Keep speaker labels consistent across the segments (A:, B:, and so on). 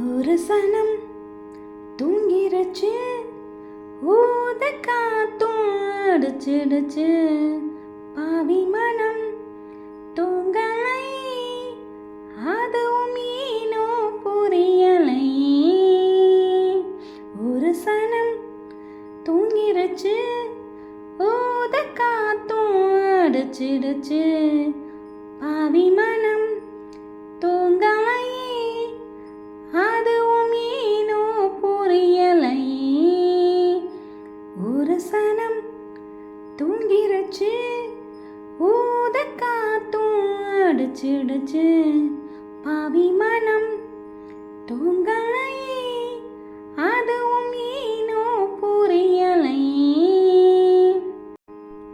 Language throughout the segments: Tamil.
A: ஒரு சனம் தூங்கிருச்சு, ஊத காத்தும் அடிச்சிடுச்சு. பாவி மனம் தூங்கலை, அதுவும் ஏனோ புரியலை. ஒரு சனம் தூங்கிருச்சு, ஊத காத்தும் அடிச்சிடுச்சு. பாவி மனம் தூங்கலை, அதுவும் ஏனோ புரியலை. ஒரு சனம் தூங்கிருச்சு, ஊத காத்தும் அடிச்சிடுச்சு. பாவி மனம் தூங்கலை, அதுவும் ஏனோ புரியலை.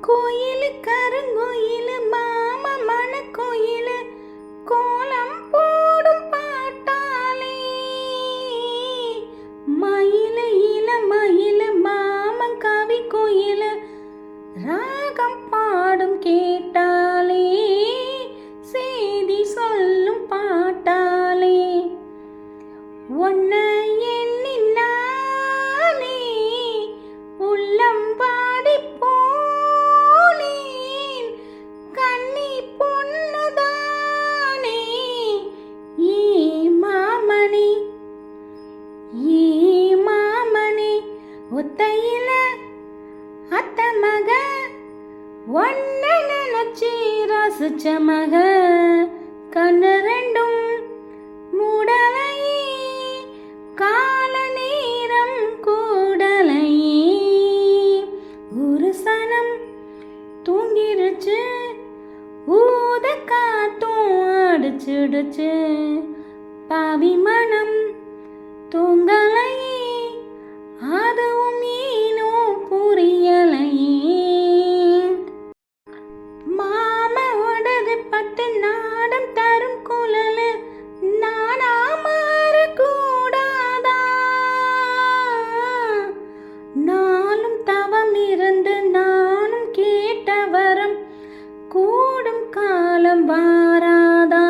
A: கோயில் கருங்கோயில் மாம மன கோயில், கோலம் போடும் பாட்டாலே. மயில இள மயில மாமன் கவி கோயில், ராகம் பாடும் கேட்டாலே. செய்தி சொல்லும் பாட்டாலே. ஒன்ன எண்ணினானே உள்ளம் வாடி போனேன், கண்ணி பொண்ணுதானே. ஏ மாமணி ஏ மாமணி, ஒத்தையில அத்த மக, ஒன்ன நினைச்சி ரசிச்ச மக. கண்ணு ரெண்டும் மூடலையே, கால நேரம் கூடலையே. ஒரு சனம் தூங்கிருச்சு, ஊத காத்தும் அடிச்சிடுச்சு. பாவி மனம் தூங்கலையே, அதுவும் ஏனோ புரியலையே. மாம உடது பட்டு நாடம் தரும் குழலு, நானா மாறக்கூடாதா? நாளும் தவம் இருந்து நானும் கேட்ட வரம் கூடும் காலம் வாராதா?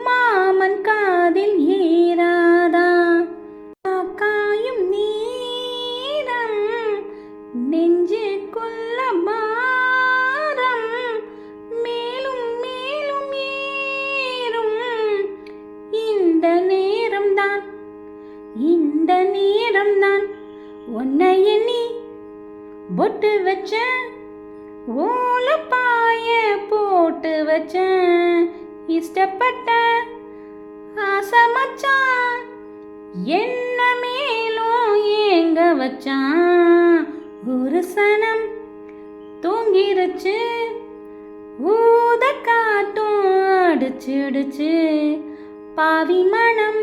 A: மாமன் காதில் ஏறாதா? காயும் நேரம் நெஞ்சுக்குள்ள மாறம், மேலும் மேலும் ஏறும். இந்த நேரம்தான் இந்த நேரம்தான் உன்னை எண்ணி பொட்டு வச்சேன், ஓலப்பாய போட்டு வச்சேன். இஷ்டப்பட்ட ஆசை மச்சான் என்ன மேலும் ஏங்க வச்சான். ஒரு சனம் தூங்கிருச்சு, ஊத காத்தும் அடிச்சிடுச்சு. பாவி மனம்